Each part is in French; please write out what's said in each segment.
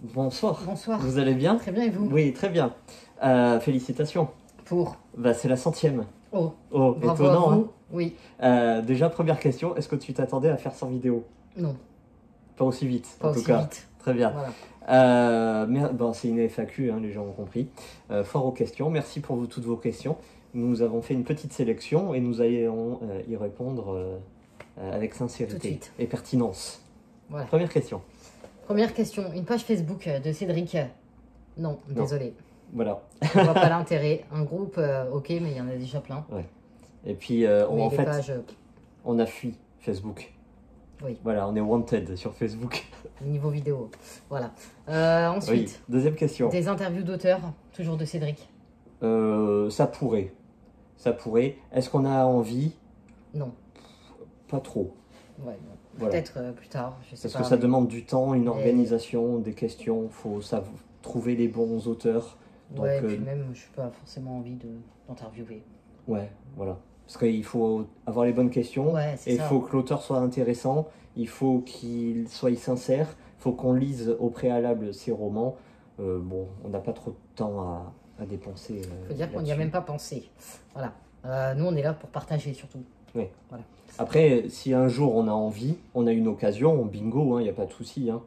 Bonsoir. Bonsoir. Vous allez bien? Très bien, et vous? Oui, très bien. Félicitations. Pour? Bah, c'est la 100e. Oh, Oh, bravo étonnant, à vous. hein? Oui. Déjà, première question, est-ce que tu t'attendais à faire 100 vidéos? Non, Pas aussi vite, pas en tout aussi cas. vite. Très bien. Voilà. Bon, c'est une FAQ, hein, les gens ont compris. Fort aux questions. Merci pour toutes vos questions. Nous avons fait une petite sélection et nous allons y répondre avec Tout de sincérité suite. et pertinence. Voilà. Première question. Première question. Une page Facebook de Cédric? Non, désolé. Voilà. Je vois pas l'intérêt. Un groupe, ok, mais il y en a déjà plein. Et puis, Mais en les fait, pages, on a fui Facebook. oui, Voilà, on est wanted sur Facebook. niveau vidéo. Voilà. Ensuite, Oui, deuxième question. des interviews d'auteurs, toujours de Cédric? Ça pourrait. Ça pourrait. Est-ce qu'on a envie? Non. Pas trop. Ouais, Voilà. peut-être plus tard, je sais Parce pas. que ça mais- demande du temps, une Mais- organisation, des questions. Faut trouver les bons auteurs. Donc, Ouais, et puis même, je n'ai pas forcément envie d'interviewer. ouais, voilà. Parce qu'il faut avoir les bonnes questions. Ouais, c'est Et il ça. faut que l'auteur soit intéressant. Il faut qu'il soit sincère. Il faut qu'on lise au préalable ses romans. Bon, on n'a pas trop de temps à dépenser. Faut dire qu'on n'y a là-dessus. même pas pensé. Voilà. Nous, on est là pour partager surtout. Oui. Voilà. Après, si un jour on a envie, on a une occasion, bingo, il n'y a pas de souci. Hein.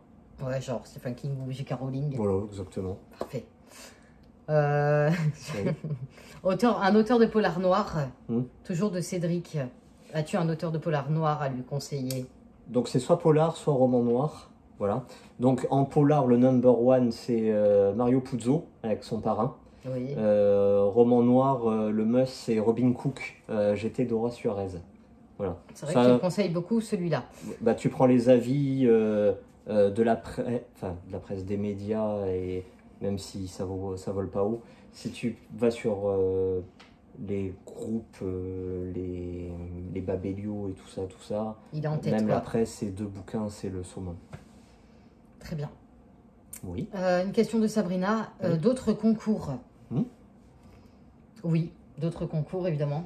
Ouais, genre Stephen King ou J.K. Rowling. Voilà, exactement. Parfait. Oui. Un auteur de polar noir, Hmm. toujours de Cédric. As-tu un auteur de polar noir à lui conseiller? Donc c'est soit polar, soit roman noir. Voilà. Donc en polar, le number one, c'est Mario Puzo avec son parrain. Oui. Roman noir, le must, c'est Robin Cook, J'étais Dora Suarez. Voilà. C'est vrai Ça, que tu me conseilles beaucoup celui-là. bah, tu prends les avis de la presse, des médias, et même si ça vole pas haut, si tu vas sur les groupes, les Babelio et tout ça, Il est en tête, même quoi. la presse, ces deux bouquins, c'est le summum. Très bien. Oui. Une question de Sabrina. Oui. D'autres concours? Hmm. Oui, d'autres concours, évidemment.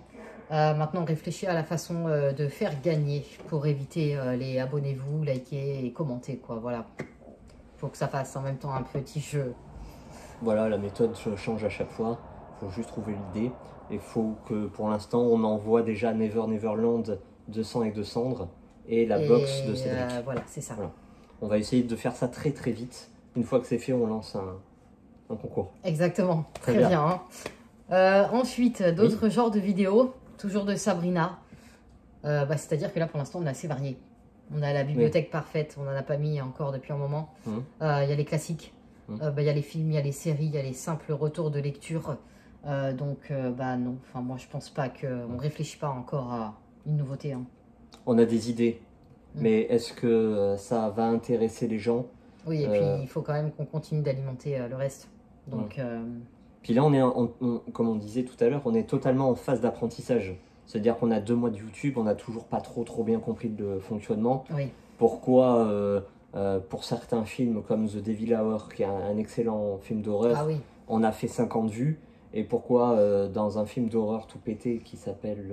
Maintenant, réfléchis à la façon de faire gagner pour éviter les abonnez-vous, likez et commentez, quoi. Voilà. Faut que ça fasse en même temps un petit jeu. Voilà, la méthode change à chaque fois. Il faut juste trouver l'idée. Il faut que pour l'instant, on envoie déjà Never Neverland de sang et de cendre et la box de Cédric. Voilà, c'est ça. Voilà. On va essayer de faire ça très très vite. Une fois que c'est fait, on lance un concours. Exactement. Très Très bien. bien. Ensuite, d'autres genres de vidéos, toujours de Sabrina. C'est-à-dire que là, pour l'instant, on est assez varié. On a la bibliothèque parfaite, on n'en a pas mis encore depuis un moment. Il y a les classiques, il y a les films, il y a les séries, il y a les simples retours de lecture. Non, enfin, moi je pense pas qu'on réfléchit pas encore à une nouveauté. Hein. On a des idées, mais est-ce que ça va intéresser les gens? Oui, et puis il faut quand même qu'on continue d'alimenter le reste. Donc, Puis là, on est, comme on disait tout à l'heure, on est totalement en phase d'apprentissage. C'est-à-dire qu'on a 2 mois de YouTube, on n'a toujours pas trop bien compris le fonctionnement. oui. Pourquoi, pour certains films comme The Devil Hour, qui est un excellent film d'horreur, Ah oui, on a fait 50 vues, et pourquoi dans un film d'horreur tout pété qui s'appelle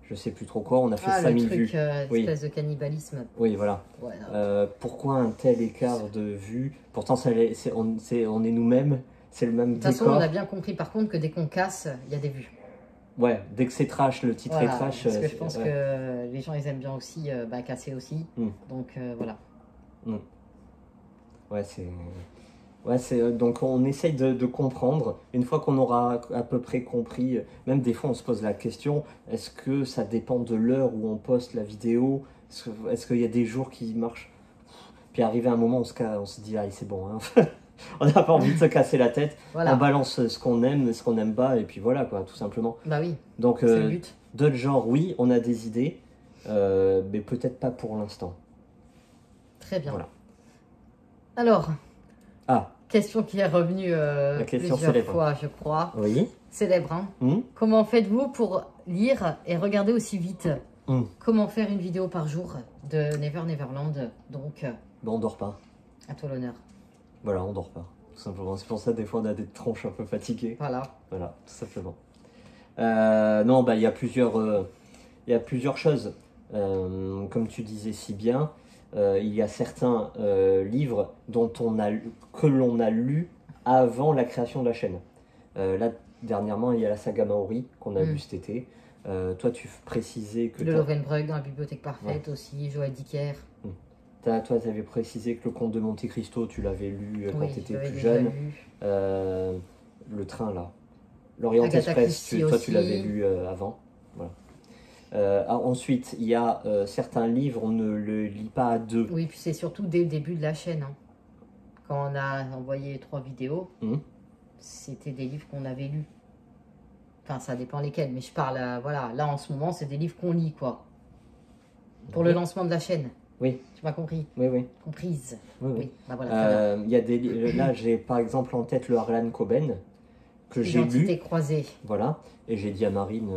je sais plus trop quoi, on a fait le 5000 truc, vues. Oui. espèce de cannibalisme. Oui, voilà. Ouais, non. Pourquoi un tel écart de vues? Pourtant, on est nous-mêmes, c'est le même De toute façon, décor. on a bien compris par contre que dès qu'on casse, il y a des vues. Ouais, dès que c'est trash, le titre Voilà, est trash. parce que je c'est- pense ouais. que les gens ils aiment bien aussi casser aussi. Donc voilà. Ouais, donc on essaye de comprendre. Une fois qu'on aura à peu près compris, même des fois on se pose la question, est-ce que ça dépend de l'heure où on poste la vidéo? Est-ce qu'il y a des jours qui marchent? Puis arrivé à un moment, on se dit, allez, c'est bon, hein. On n'a pas envie de se casser la tête. Voilà. On balance ce qu'on aime, ce qu'on n'aime pas, et puis voilà, quoi, tout simplement. Bah oui, Donc, c'est le but. d'autres genres, oui, on a des idées, mais peut-être pas pour l'instant. Très bien. Voilà. Alors, Ah, question qui est revenue question plusieurs célèbre. fois, je crois. oui. Célèbre, hein. Hmm. Comment faites-vous pour lire et regarder aussi vite? Hmm. Comment faire une vidéo par jour de Never Neverland? Donc, Bon, on dort pas. à toi l'honneur. Voilà, on dort pas, tout simplement. C'est pour ça, des fois, on a des tronches un peu fatiguées. Voilà. Voilà, tout simplement. Non, bah, il y a plusieurs choses. Comme tu disais si bien, il y a certains livres que l'on a lus avant la création de la chaîne. Là, dernièrement, il y a la saga Maori qu'on a vue cet été. Toi, tu précisais que... De Lovenbreuk dans la Bibliothèque Parfaite aussi, Joël Dicker. Toi, tu avais précisé que le Comte de Monte Cristo, tu l'avais lu quand tu étais plus jeune. Le train, là. L'Orient Express, toi, tu l'avais lu avant. Voilà. Ensuite, il y a certains livres, on ne le lit pas à deux. Oui, puis c'est surtout dès le début de la chaîne. Hein. Quand on a envoyé 3 vidéos, c'était des livres qu'on avait lus. Enfin, ça dépend lesquels, mais je parle, voilà, là en ce moment, c'est des livres qu'on lit, quoi. Pour le lancement de la chaîne. Oui. Tu m'as compris? Oui. Comprise. Oui. Bah voilà, y a là, j'ai par exemple en tête le Harlan Coben, que j'ai lu. Identité croisée. Voilà. Et j'ai dit à Marine,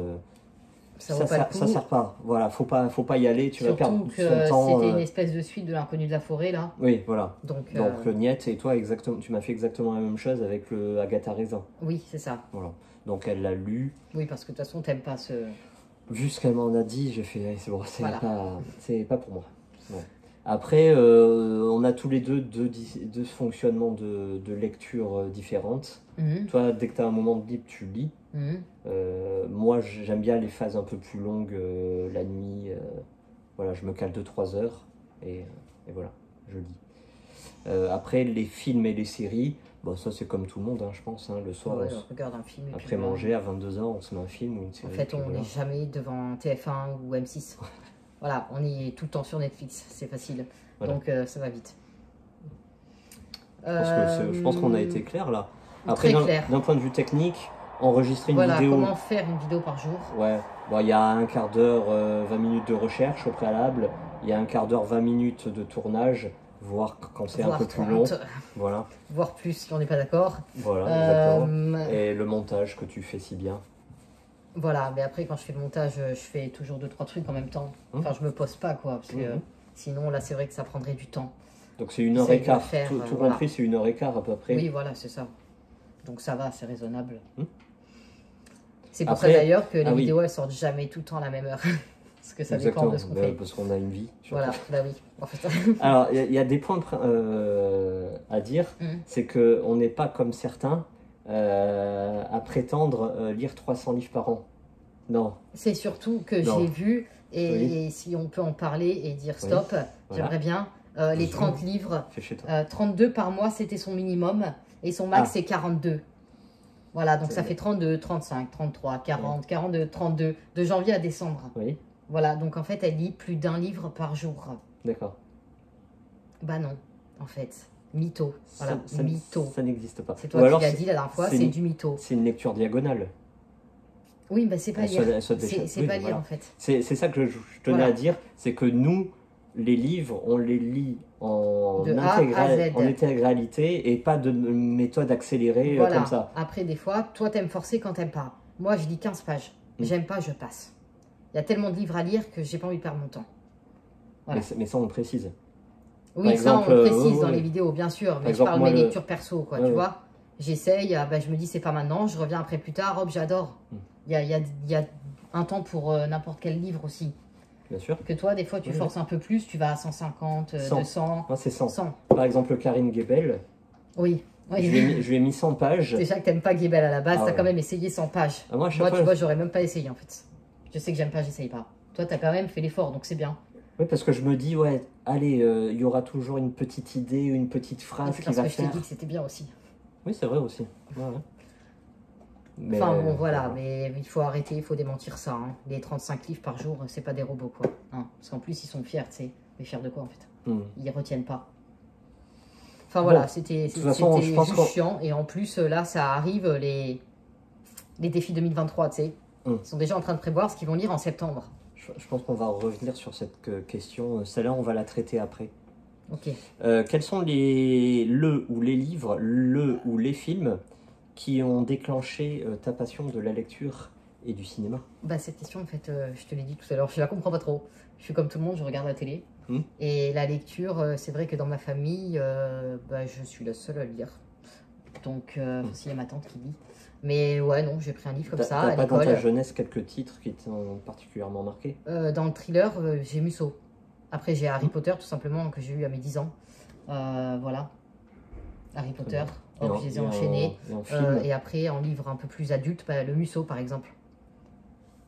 ça sert pas. Voilà, faut pas y aller, tu vas perdre son temps. C'était une espèce de suite de l'Inconnu de la forêt, là. Oui, voilà. Donc Niette, et toi, exactement, tu m'as fait exactement la même chose avec le Agatha Raisin. Oui, c'est ça. Voilà. Donc elle l'a lu. Oui, parce que de toute façon, t'aimes pas ce... Vu ce qu'elle m'en a dit, j'ai fait, c'est bon, c'est pas pour moi. Ouais. Après, on a tous les deux fonctionnements de lecture différentes. Toi, dès que tu as un moment de libre, tu lis. Moi, j'aime bien les phases un peu plus longues, la nuit. Voilà, je me cale 2-3 heures et voilà, je lis. Après, les films et les séries, bon, ça c'est comme tout le monde, hein, je pense. Hein, le soir, on regarde un film. Après manger, à 22 h, on se met un film ou une série. En fait, on n'est jamais devant TF1 ou M6. Voilà, on est tout le temps sur Netflix, c'est facile. Voilà. Donc ça va vite. Je pense qu'on a été clair là. Après, d'un point de vue technique, enregistrer une vidéo... Comment faire une vidéo par jour? Ouais, bon, il y a un quart d'heure, 20 minutes de recherche au préalable. Il y a un quart d'heure, 20 minutes de tournage, voire quand c'est un peu plus long. Voilà. Voire plus si on n'est pas d'accord. Voilà, exactement. Et le montage que tu fais si bien. Voilà, mais après quand je fais le montage, je fais toujours 2-3 trucs en même temps. Enfin, je me pose pas, quoi, parce que sinon là c'est vrai que ça prendrait du temps. Donc c'est 1h15, tout compris c'est 1h15 à peu près. Oui, voilà, c'est ça. Donc ça va, c'est raisonnable. C'est pour ça d'ailleurs que les vidéos elles sortent jamais tout le temps à la même heure. Parce que ça dépend de ce qu'on fait. Parce qu'on a une vie. Voilà, bah oui. En fait. Alors il y a des points à dire, c'est qu'on n'est pas comme certains à prétendre lire 300 livres par an. Non. C'est surtout que j'ai vu, et si on peut en parler et dire stop, j'aimerais bien, les 30 livres, 32 par mois c'était son minimum, et son max c'est 42. Voilà, donc ça fait 32, 35, 33, 40, 42, 32, de janvier à décembre. Oui. Voilà, donc en fait elle lit plus d'un livre par jour. D'accord. Bah non, en fait. Mytho. Voilà, mytho. Ça n'existe pas. C'est toi qui l'as dit la dernière fois, c'est du mytho. C'est une lecture diagonale. Oui, bah c'est pas lire. C'est pas lire en fait. C'est ça que je tenais à dire, c'est que nous, les livres, on les lit en intégralité et pas de méthode accélérée comme ça. Après, des fois, toi t'aimes forcer quand t'aimes pas. Moi, je lis 15 pages. J'aime pas, je passe. Il y a tellement de livres à lire que j'ai pas envie de perdre mon temps. Voilà. Mais ça, on le précise. Oui, par exemple, ça, on le précise dans les vidéos, bien sûr. Mais je parle de mes lectures perso, quoi, tu vois. J'essaye, je me dis, c'est pas maintenant, je reviens après plus tard, hop, j'adore. Il y a un temps pour n'importe quel livre aussi. Bien sûr. Que toi, des fois, tu forces un peu plus, tu vas à 150, 200. Moi, c'est 100. Par exemple, Karine Gebel. Oui. Je lui ai mis 100 pages. Déjà que t'aimes pas Gebel à la base, t'as quand même essayé 100 pages. Moi, tu vois, j'aurais même pas essayé, en fait. Je sais que j'aime pas, j'essaye pas. Toi, t'as quand même fait l'effort, donc c'est bien. Oui, parce que je me dis, ouais, allez, il y aura toujours une petite idée, une petite phrase qui va faire. Parce que je t'ai dit que c'était bien aussi. Oui, c'est vrai aussi. Ouais. Mais, enfin, bon, voilà, mais il faut arrêter, il faut démentir ça. Hein. Les 35 livres par jour, c'est pas des robots, quoi. Hein. Parce qu'en plus, ils sont fiers, tu sais. Mais fiers de quoi, en fait? Ils retiennent pas. Enfin, voilà, c'était juste chiant. Et en plus, là, ça arrive, les défis 2023, tu sais. Ils sont déjà en train de prévoir ce qu'ils vont lire en septembre. Je pense qu'on va revenir sur cette question. Celle-là, on va la traiter après. Ok. Quels sont les livres, ou les films qui ont déclenché ta passion de la lecture et du cinéma? Cette question, en fait, je te l'ai dit tout à l'heure, je la comprends pas trop. Je suis comme tout le monde, je regarde la télé. Et la lecture, c'est vrai que dans ma famille, je suis la seule à lire. Donc, s'il y a ma tante qui lit. Mais ouais, non, j'ai pris un livre comme ça à l'école. T'as pas dans ta jeunesse quelques titres qui t'ont particulièrement marqué? Dans le thriller, j'ai Musso. Après, j'ai Harry Potter, tout simplement, que j'ai eu à mes 10 ans. Voilà. Harry Potter. Hop, je les ai enchaînés. Et après, en livre un peu plus adulte, bah, le Musso, par exemple.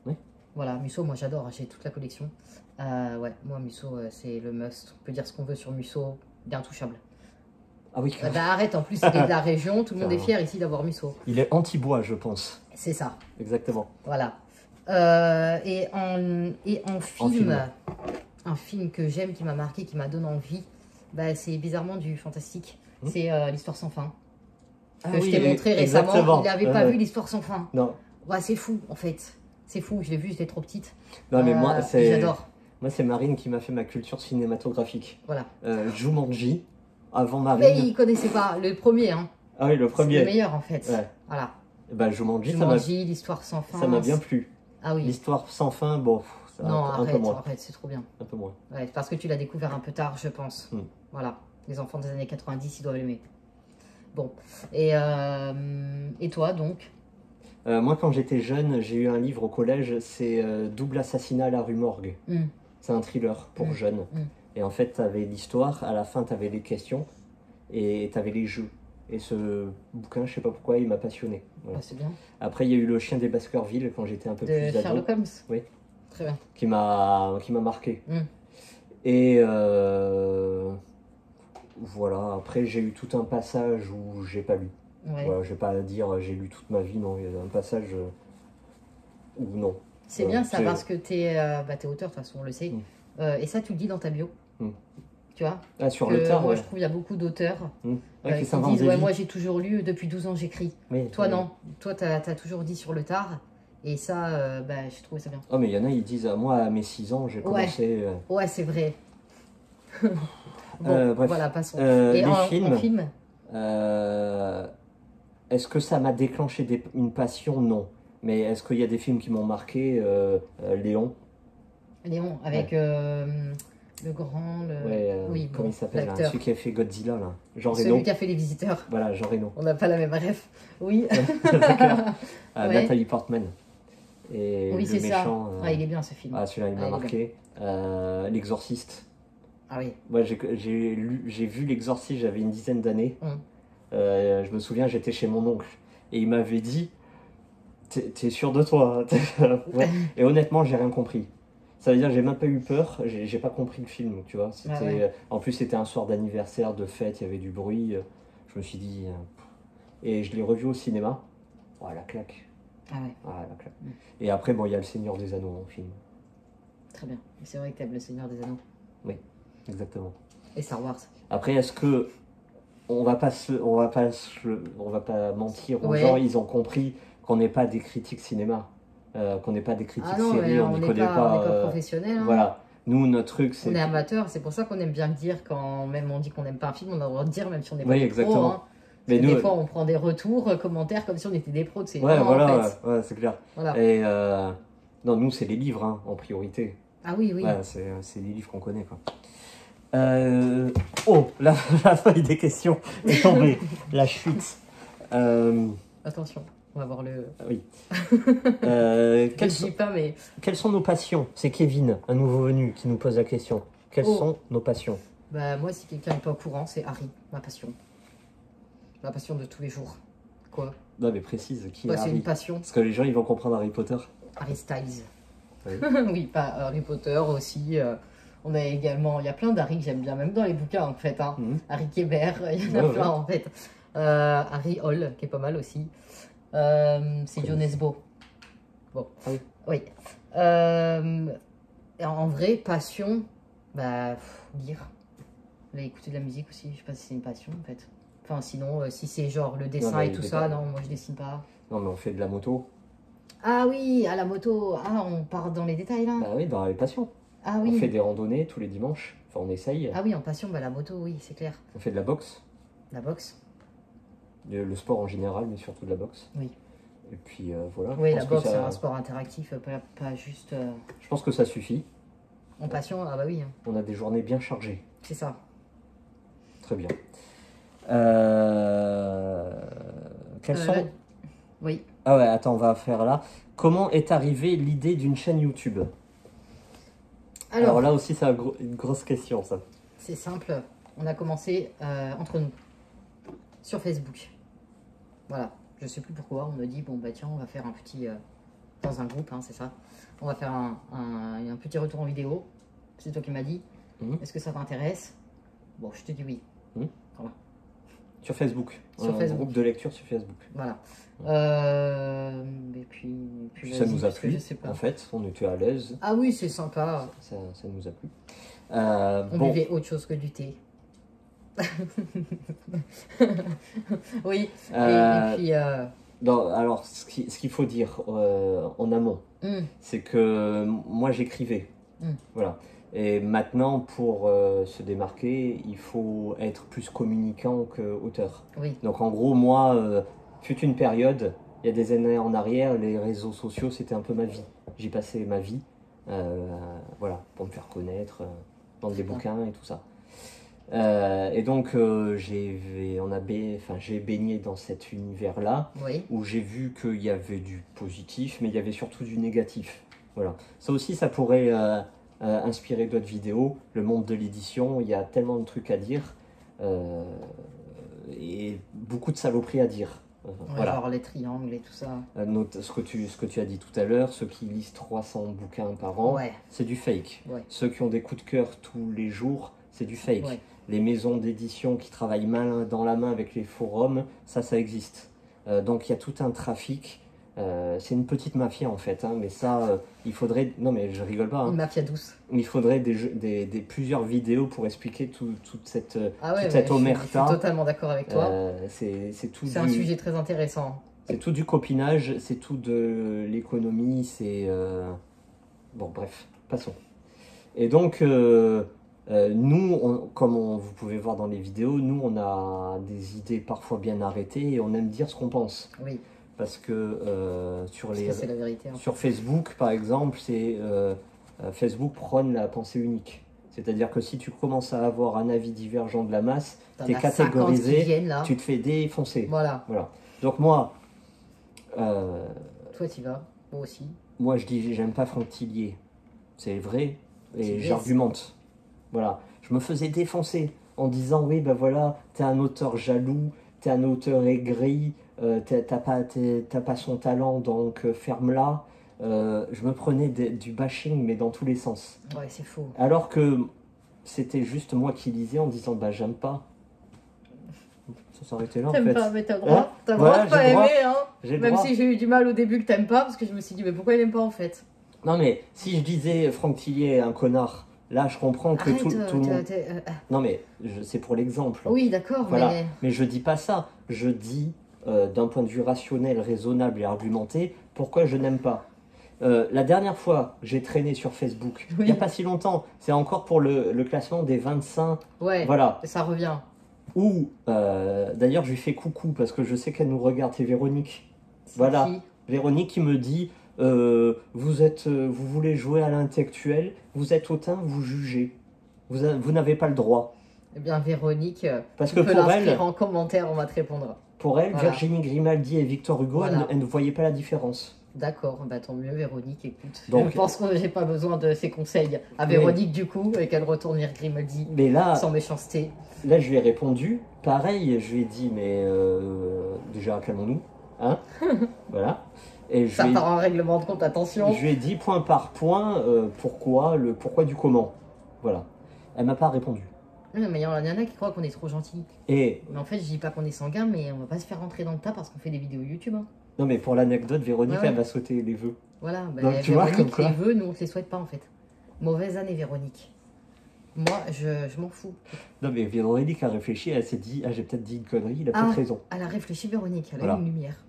Oui. Voilà, Musso, moi j'adore, j'ai toute la collection. Ouais, moi Musso, c'est le must. On peut dire ce qu'on veut sur Musso, bien touchable. Ah oui, bah, arrête, en plus il est de la région, tout le monde est fier ici d'avoir Musso. Il est anti-bois, je pense. C'est ça. Exactement. Voilà. Et en film, un film que j'aime, qui m'a marqué, qui m'a donné envie, bah, c'est bizarrement du fantastique. C'est l'Histoire sans fin. Que je t'ai montré récemment. Il n'avait pas vu l'Histoire sans fin. Non. Ouais, c'est fou, en fait. C'est fou, je l'ai vu, j'étais trop petite. Non, mais moi, j'adore. Moi, c'est Marine qui m'a fait ma culture cinématographique. Voilà. Jumanji, avant Marine. Mais il connaissait pas le premier, hein. Ah oui, le premier. C'est le meilleur, en fait. Ouais. Voilà. Bah, Jumanji, l'Histoire sans fin. Ça m'a bien plu. Ah oui. L'Histoire sans fin, bon, ça non, un peu moins. arrête, c'est trop bien. Un peu moins. Ouais, parce que tu l'as découvert un peu tard, je pense. Voilà. Les enfants des années 90, ils doivent l'aimer. Bon. Et toi, donc? Moi, quand j'étais jeune, j'ai eu un livre au collège, c'est Double assassinat à la rue Morgue. C'est un thriller pour jeunes. Et en fait, tu avais l'histoire, à la fin, tu avais les questions et tu avais les jeux. Et ce bouquin, je sais pas pourquoi, il m'a passionné. Voilà. C'est bien. Après, il y a eu Le Chien des Baskerville quand j'étais un peu plus ado. De Sherlock Holmes. Oui. Très bien. Qui m'a marqué. Et voilà, après, j'ai eu tout un passage où j'ai pas lu. Ouais. Voilà, je vais pas dire j'ai lu toute ma vie, non, il y a un passage où non. C'est bien ça, parce que t'es auteur, de toute façon, on le sait. Et ça, tu le dis dans ta bio. Tu vois, sur le tard, moi je trouve il y a beaucoup d'auteurs qui disent moi j'ai toujours lu, depuis 12 ans j'écris. Toi non, toi t'as toujours dit sur le tard. Et ça, j'ai trouvé ça bien. Oh mais il y en a, ils disent moi à mes 6 ans j'ai commencé. Ouais, c'est vrai. Bref. Voilà, passons. Et en film est-ce que ça m'a déclenché une passion? Non. Mais est-ce qu'il y a des films qui m'ont marqué? Léon. Léon, avec le grand... oui, comment il s'appelle, celui qui a fait Godzilla, là. Jean Reno. Celui qui a fait Les Visiteurs. Voilà, Jean Reno. On n'a pas la même ref. Oui. Nathalie Portman. Et oui, le méchant. il est bien ce film. Ah, celui-là, il m'a marqué. L'Exorciste. Ah oui. Moi, j'ai vu L'Exorciste, j'avais une dizaine d'années. Je me souviens, j'étais chez mon oncle. Et il m'avait dit, t'es sûr de toi? Ouais. Et honnêtement, j'ai rien compris. Ça veut dire que j'ai même pas eu peur, j'ai pas compris le film, tu vois. En plus, c'était un soir d'anniversaire, de fête, il y avait du bruit. Je me suis dit... Et je l'ai revu au cinéma. Oh, la claque. Ah ouais. Ah, la claque. Et après, bon, il y a Le Seigneur des Anneaux en film. Très bien. C'est vrai que t'aimes Le Seigneur des Anneaux. Oui, exactement. Et Star Wars. Après, est-ce que... On va pas mentir aux gens, ils ont compris qu'on n'est pas des critiques cinéma. Qu'on n'est pas des critiques séries, on n'y connaît pas. On n'est pas professionnels. Hein. Voilà. Nous, notre truc, c'est... On est amateurs, c'est pour ça qu'on aime bien le dire quand même on dit qu'on n'aime pas un film, on a le droit de dire même si on n'est pas des pros. Hein. Mais nous, des fois, on prend des retours, commentaires comme si on était des pros. C'est c'est clair. Voilà. Et non, nous, c'est les livres, hein, en priorité. Ah oui, oui. Ouais, c'est les livres qu'on connaît, quoi. Oh, la feuille des questions est tombée. La chute. Attention. On va voir le... Oui. Quelles sont nos passions? C'est Kevin, un nouveau venu, qui nous pose la question. Quelles sont nos passions? Moi, si quelqu'un n'est pas au courant, c'est Harry, ma passion. Ma passion de tous les jours. Quoi? Non, mais précise, qui est Harry? C'est une passion. Parce que les gens, ils vont comprendre Harry Potter. Harry Styles. Oui, oui, pas Harry Potter aussi. On a également... Il y a plein d'Harry que j'aime bien, même dans les bouquins, en fait. Hein. Harry Kéber, il y en a plein, en fait. Harry Hall, qui est pas mal aussi. C'est John Nesbo. Bon. Ah oui. Oui. En vrai, passion, lire. Écouter de la musique aussi, je sais pas si c'est une passion en fait. Enfin, sinon, si c'est genre le dessin et tout ça, non, moi je dessine pas. Non, mais on fait de la moto. Ah oui, à la moto. Ah, on part dans les détails là. Bah oui, dans les passions. Ah oui. On fait des randonnées tous les dimanches. Enfin, on essaye. Ah oui, en passion, la moto, oui, c'est clair. On fait de la boxe. La boxe. Le sport en général, mais surtout de la boxe. Oui. Et puis voilà. Oui, la boxe, c'est un sport interactif, pas juste... Je pense que ça suffit. En passion, ah bah oui. On a des journées bien chargées. C'est ça. Très bien. Quels sont... Oui. Ah ouais, attends, on va faire là. Comment est arrivée l'idée d'une chaîne YouTube? Alors là aussi, c'est une grosse question, ça. C'est simple. On a commencé entre nous, sur Facebook. Voilà. Je sais plus pourquoi. On me dit, bon, bah tiens, on va faire un petit... dans un groupe, hein, c'est ça. On va faire un petit retour en vidéo. C'est toi qui m'as dit. Est-ce que ça t'intéresse? Bon, je te dis oui. Voilà. Sur Facebook. Sur Facebook. Groupe de lecture sur Facebook. Voilà. Et puis ça nous a plu, en fait. On était à l'aise. Ah oui, c'est sympa. Ça nous a plu. On buvait autre chose que du thé. Oui. Et puis... Non, alors, ce qu'il faut dire en amont, c'est que moi, j'écrivais. Voilà. Et maintenant, pour se démarquer, il faut être plus communicant qu'auteur. Oui. Donc, en gros, moi, fut une période, il y a des années en arrière, les réseaux sociaux, c'était un peu ma vie. J'y passais ma vie, voilà, pour me faire connaître, vendre des bouquins et tout ça. Et donc, j'ai baigné dans cet univers-là, où j'ai vu qu'il y avait du positif, mais il y avait surtout du négatif. Voilà. Ça aussi, ça pourrait inspirer d'autres vidéos. Le monde de l'édition, il y a tellement de trucs à dire, et beaucoup de saloperies à dire. Voilà. Genre les triangles et tout ça. Ce que tu as dit tout à l'heure, ceux qui lisent 300 bouquins par an, c'est du fake. Ceux qui ont des coups de cœur tous les jours, c'est du fake. Les maisons d'édition qui travaillent main dans la main avec les forums, ça existe. Donc il y a tout un trafic. C'est une petite mafia en fait, hein, mais ça, il faudrait... Non mais je rigole pas. Hein. Une mafia douce. Il faudrait plusieurs vidéos pour expliquer toute cette omerta. Je suis totalement d'accord avec toi. C'est un sujet très intéressant. C'est tout du copinage, c'est tout de l'économie, c'est... Bon bref, passons. Et donc... nous, comme vous pouvez voir dans les vidéos, nous on a des idées parfois bien arrêtées et on aime dire ce qu'on pense. Oui. Parce que c'est la vérité, hein. Sur Facebook, par exemple, Facebook prône la pensée unique. C'est-à-dire que si tu commences à avoir un avis divergent de la masse, tu es catégorisé, tu te fais défoncer. Voilà. Donc moi... Toi, tu vas, moi aussi. Moi, je dis, j'aime pas Franck Tillier. C'est vrai, et j'argumente. Voilà, je me faisais défoncer en disant oui ben voilà, t'es un auteur jaloux, t'es un auteur aigri, t'as pas son talent donc ferme-la. Je me prenais du bashing mais dans tous les sens. Ouais, c'est faux. Alors que c'était juste moi qui lisais en disant bah j'aime pas. Ça s'arrêtait là en fait. T'aimes pas, mais t'as le droit. T'as le droit de pas aimer, hein. Même si j'ai eu du mal au début que t'aimes pas, parce que je me suis dit mais pourquoi il aime pas en fait. Non mais si je disais Franck Tillier est un connard. Là, je comprends que tout le monde... Non, mais c'est pour l'exemple. Oui, d'accord, voilà. Mais je dis pas ça. Je dis, d'un point de vue rationnel, raisonnable et argumenté, pourquoi je n'aime pas. La dernière fois, j'ai traîné sur Facebook, il n'y a pas si longtemps, c'est encore pour le classement des 25... Ouais, voilà. Ça revient. Ou, d'ailleurs, je lui fais coucou, parce que je sais qu'elle nous regarde, c'est Véronique. Voilà, Véronique qui me dit... vous voulez jouer à l'intellectuel, vous êtes hautain, vous jugez. Vous n'avez pas le droit. Eh bien, Véronique, parce tu que peux pour l'inscrire en commentaire, on va te répondre. Pour elle, voilà. Virginie Grimaldi et Victor Hugo, elle ne voyait pas la différence. D'accord, bah tant mieux, Véronique, écoute. Donc, je pense que j'ai pas besoin de ses conseils à Véronique, du coup, et qu'elle retourne lire Grimaldi mais là, sans méchanceté. Là, je lui ai répondu, pareil, je lui ai dit, mais déjà, calmons-nous, hein. Voilà. Et ça part en règlement de compte, attention. Je lui ai dit point par point pourquoi du comment. Voilà. Elle m'a pas répondu. Non, mais il y en a qui croient qu'on est trop gentil. Mais en fait, je dis pas qu'on est sanguin, mais on va pas se faire rentrer dans le tas parce qu'on fait des vidéos YouTube. Hein. Non, mais pour l'anecdote, Véronique, elle va sauter les vœux. Voilà, bah, donc, Véronique, les vœux, nous, on te les souhaite pas en fait. Mauvaise année, Véronique. Moi, je m'en fous. Non, mais Véronique a réfléchi, elle s'est dit, j'ai peut-être dit une connerie, il a peut-être raison. Elle a réfléchi, Véronique, elle a eu une lumière.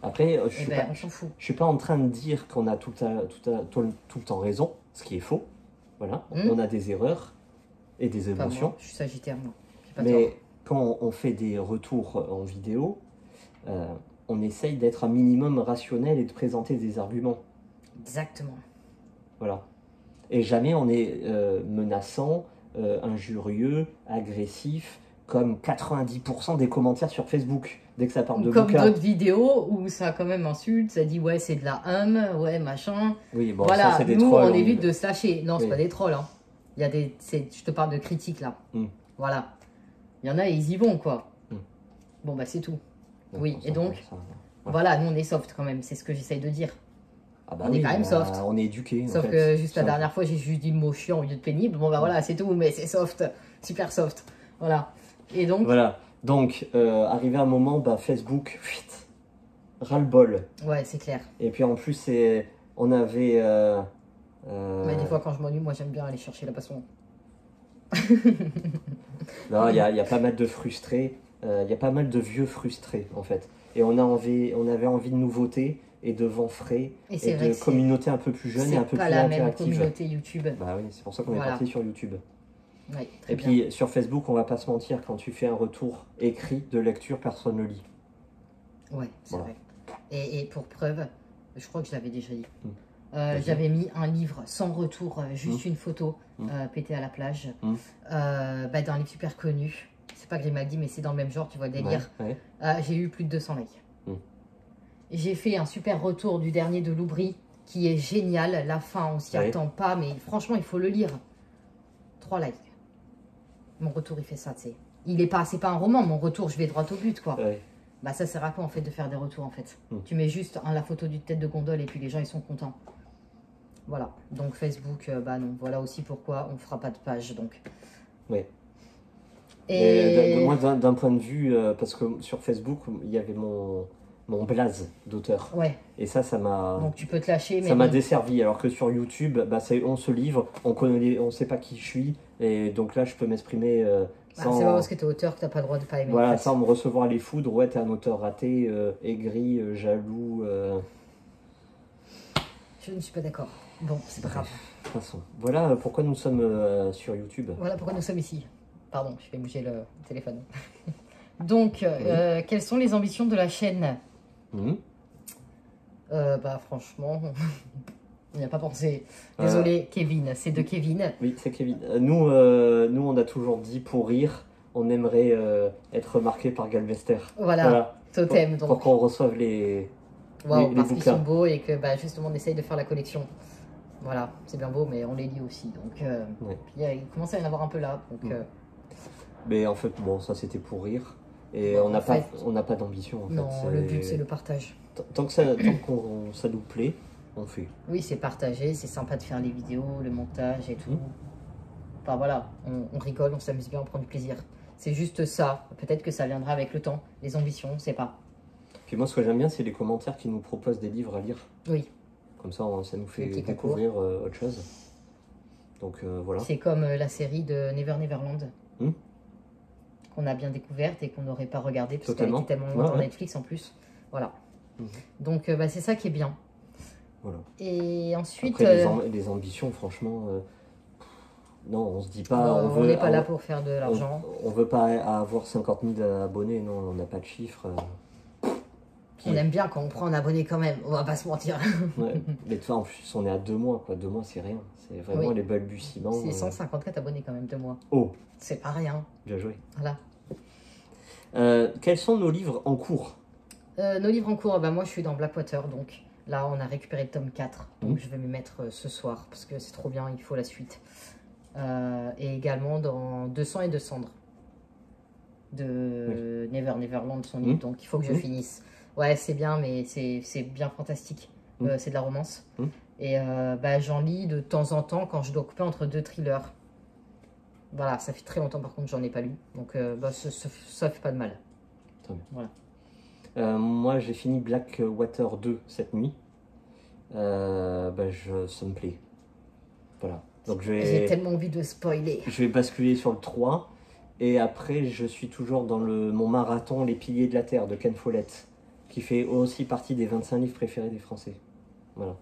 Après, je suis pas en train de dire qu'on a tout le temps raison, ce qui est faux. Voilà, on a des erreurs et des émotions. Moi, je suis Sagittaire, moi. Mais quand on fait des retours en vidéo, on essaye d'être un minimum rationnel et de présenter des arguments. Exactement. Voilà. Et jamais on est menaçant, injurieux, agressif, comme 90% des commentaires sur Facebook, dès que ça parle de bouquins. Comme d'autres vidéos où ça quand même insulte, ça dit ouais c'est de la ouais machin. Oui, bon, voilà, ça c'est des nous trolls. On évite de se lâcher. Non, c'est pas des trolls. Hein. Il y a je te parle de critiques là. Mm. Voilà. Il y en a et ils y vont quoi. Mm. Bon bah c'est tout. Ouais, Oui, et donc, ouais. voilà, nous on est soft quand même, c'est ce que j'essaye de dire. Ah bah on est quand même soft. On est éduqué. Sauf que juste la dernière fois, j'ai juste dit le mot chiant au lieu de pénible. Bon bah voilà, c'est tout, mais c'est soft, super soft. Voilà. Et donc. Voilà. Donc, arrivé à un moment, bah, Facebook, fuite, ras-le-bol. Ouais, c'est clair. Et puis en plus, on avait. Mais des fois, quand je m'ennuie, moi j'aime bien aller chercher la passion. Non, il y a pas mal de frustrés. Il y a pas mal de vieux frustrés en fait. Et on avait envie de nouveautés et de vent frais et de communauté un peu plus jeune et un peu plus interactive. C'est pas la même communauté YouTube. Bah oui, c'est pour ça qu'on est parti sur YouTube. Ouais, et puis sur Facebook, on va pas se mentir, quand tu fais un retour écrit de lecture, personne ne lit. Ouais, c'est vrai. Et pour preuve, je crois que je l'avais déjà dit. J'avais mis un livre sans retour, juste une photo pétée à la plage, d'un livre super connu. C'est pas Grimaldi, mais c'est dans le même genre, tu vois le délire. Ouais. J'ai eu plus de 200 likes. J'ai fait un super retour du dernier de Loubry, qui est génial. La fin, on s'y attend pas, mais franchement, il faut le lire. 3 likes. Mon retour, il fait ça, tu sais. C'est pas un roman, mon retour, je vais droit au but, quoi. Bah ça sert à quoi, en fait, de faire des retours, en fait. Tu mets juste la photo du tête de gondole et puis les gens, ils sont contents. Voilà. Donc Facebook, bah non. Voilà aussi pourquoi on fera pas de page, donc. Oui. Et moi, d'un point de vue, parce que sur Facebook, il y avait mon blaze d'auteur. Ouais. Et ça m'a. Donc tu peux te lâcher. Mais ça m'a desservi. Alors que sur YouTube, bah, on se livre, on sait pas qui je suis. Et donc là, je peux m'exprimer sans. C'est pas parce que t'es auteur que t'as pas le droit de pas aimer. Voilà, sans me recevoir les foudres. Ouais, t'es un auteur raté, aigri, jaloux. Je ne suis pas d'accord. Bon, c'est pas grave. De toute façon, voilà pourquoi nous sommes sur YouTube. Voilà pourquoi nous sommes ici. Pardon, je vais bouger le téléphone. Donc, quelles sont les ambitions de la chaîne? Bah franchement, on n'y a pas pensé. Désolé, Kevin, c'est de Kevin. Oui, c'est Kevin. Nous, on a toujours dit pour rire, on aimerait être remarqué par Galvester. Voilà. Totem. Pour qu'on reçoive les parce qu'ils sont beaux et que bah, justement on essaye de faire la collection. Voilà, c'est bien beau, mais on les lit aussi. Donc, puis, il commence à y en avoir un peu là. Donc, mais en fait, bon, ça c'était pour rire. Et on n'a pas d'ambition. Non, le but c'est le partage. Tant que ça nous plaît, on fait. Oui, c'est partager, c'est sympa de faire les vidéos, le montage et tout. Enfin voilà, on rigole, on s'amuse bien, on prend du plaisir. C'est juste ça. Peut-être que ça viendra avec le temps. Les ambitions, on sait pas. Puis moi, ce que j'aime bien, c'est les commentaires qui nous proposent des livres à lire. Oui. Comme ça, ça nous fait découvrir autre chose. Donc voilà. C'est comme la série de Never Neverland. Qu'on a bien découverte et qu'on n'aurait pas regardé parce qu'elle était tellement loin dans Netflix en plus. Voilà. Donc bah, c'est ça qui est bien. Voilà. Et ensuite... Après, les ambitions, franchement... non, on se dit pas... on n'est pas là pour faire de l'argent. On veut pas avoir 50 000 abonnés, non, on n'a pas de chiffres. On aime bien quand on prend un abonné quand même, on va pas se mentir. Mais toi, en plus, on est à 2 mois, quoi. 2 mois, c'est rien. C'est vraiment les balbutiements. C'est 154 abonnés quand même, 2 mois. Oh! C'est pas rien. Bien joué. Voilà. Quels sont nos livres en cours? Nos livres en cours, bah, moi je suis dans Blackwater, donc là on a récupéré le tome 4. Donc je vais m'y mettre ce soir, parce que c'est trop bien, il faut la suite. Et également dans 200 et de cendres. De Never Neverland, son livre, donc il faut que je finisse. Ouais, c'est bien, mais c'est bien fantastique. C'est de la romance. Et bah, j'en lis de temps en temps quand je dois couper entre 2 thrillers. Voilà, ça fait très longtemps par contre j'en ai pas lu. Donc bah, ça fait pas de mal. Très bien. Voilà. Moi j'ai fini Blackwater 2 cette nuit. Bah, ça me plaît. Voilà. Donc j'ai tellement envie de spoiler. Je vais basculer sur le 3. Et après je suis toujours dans mon marathon Les Piliers de la Terre de Ken Follett, qui fait aussi partie des 25 livres préférés des Français. Voilà.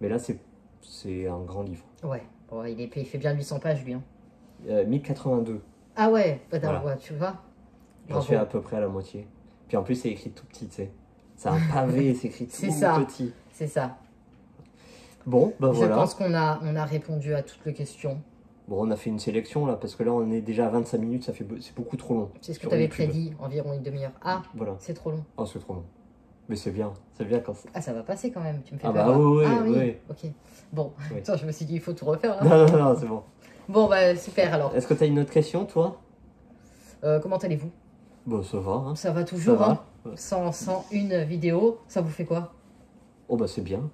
Mais là c'est un grand livre. Ouais, bon, il fait bien 800 pages lui. Hein. 1082. Ah ouais, voilà. Ouais, tu vois. J'en suis à peu près à la moitié. Puis en plus, c'est écrit tout petit, tu sais. C'est un pavé, c'est écrit tout petit. C'est ça. Bon, bah voilà. Je pense qu'on a répondu à toutes les questions. Bon, on a fait une sélection là, parce que là, on est déjà à 25 minutes, c'est beaucoup trop long. C'est ce que tu avais prédit, environ une demi-heure. Ah, voilà. C'est trop long. Oh, c'est trop long. Mais c'est bien quand Ah, ça va passer quand même, tu me fais peur. Bah oui, ah oui, oui. Ok. Bon, attends, je me suis dit, il faut tout refaire là. Non, c'est bon. Bon, bah super alors. Est-ce que tu as une autre question, toi? Comment allez-vous? Bon, ça va. Hein. Ça va toujours, Ça va. hein? Ouais. Sans une vidéo, ça vous fait quoi? Oh, bah, c'est bien.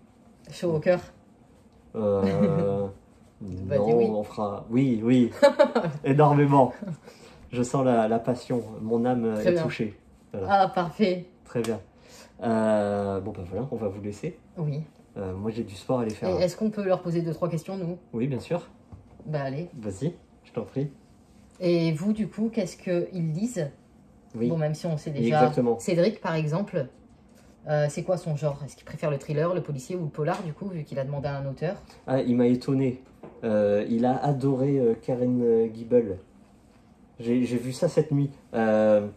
Chaud au cœur? Bah, dis Non, oui. on fera. Oui, oui. Énormément. Je sens la passion. Mon âme Très est bien. touchée. Voilà. Ah, parfait. Très bien. Bon, bah voilà, on va vous laisser. Oui. Moi, j'ai du sport à aller Et faire. est-ce qu'on peut leur poser 2-3 questions, nous? Oui, bien sûr. Bah, allez. Vas-y, je t'en prie. Et vous, du coup, qu'est-ce qu'ils lisent? Oui, Bon, même si on sait oui, déjà. exactement. Cédric, par exemple, c'est quoi son genre? Est-ce qu'il préfère le thriller, le policier ou le polar, du coup, vu qu'il a demandé à un auteur? Ah, il m'a étonné. Il a adoré Karen Gibel. J'ai vu ça cette nuit. Le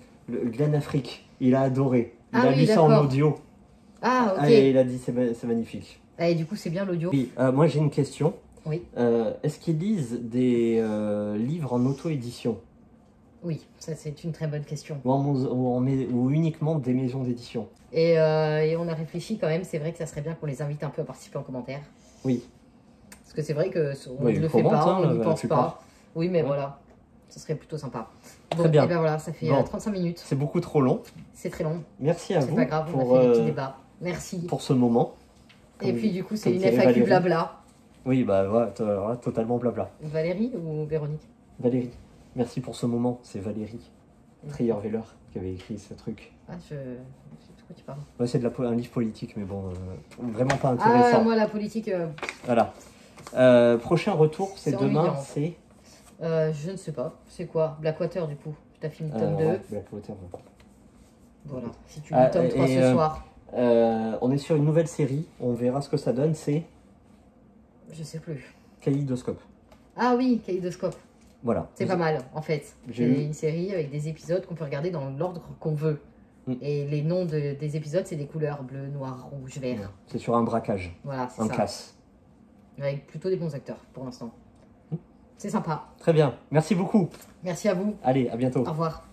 Glen Afrique, il a adoré. Il Ah a oui, lu ça en d'accord. audio. Ah, ok. Et il a dit c'est magnifique. Ah, et du coup, c'est bien l'audio? Oui, moi j'ai une question. Oui. Est-ce qu'ils lisent des livres en auto-édition Oui, ça c'est une très bonne question. ou uniquement des maisons d'édition? Et on a réfléchi quand même, c'est vrai que ça serait bien qu'on les invite un peu à participer en commentaire. Oui. Parce que c'est vrai que on Oui, ne le ils fait commentent, pas, hein, on n'y la pense plupart. pas. Oui, mais Ouais. voilà, ce serait plutôt sympa. Très bien. Et ben voilà, ça fait Bon. 35 minutes. C'est beaucoup trop long. C'est très long. Merci à C'est vous pas grave, on pour, a fait des petits débats. Merci. pour ce moment. Et puis du coup, c'est comme une dirait FAQ Valérie. blabla. Oui, bah voilà, totalement blabla. Valérie ou Véronique? Valérie, merci pour ce moment. C'est Valérie Trierweiler qui avait écrit ce truc. Ah, je sais de quoi tu parles. Ouais, c'est un livre politique, mais bon, vraiment pas Ah, intéressant. moi la politique, Voilà. Prochain retour, c'est C'est demain, ennuyant. c'est... je ne sais pas. C'est quoi? Blackwater du coup. Tu as fini le tome 2. ouais, Blackwater, ouais. Voilà. Si tu lis le tome 3 et, ce soir. on est sur une nouvelle série, on verra ce que ça donne, c'est Je sais plus. Kaléidoscope. Ah oui, Kaléidoscope. Voilà. C'est pas mal, en fait. J'ai C'est eu- une série avec des épisodes qu'on peut regarder dans l'ordre qu'on veut. Mm. Et les noms des épisodes, c'est des couleurs bleu, noir, rouge, vert. C'est sur un braquage, Voilà, c'est un ça. casse. Avec plutôt des bons acteurs pour l'instant. Mm. C'est sympa. Très bien, merci beaucoup. Merci à vous. Allez, à bientôt. Au revoir.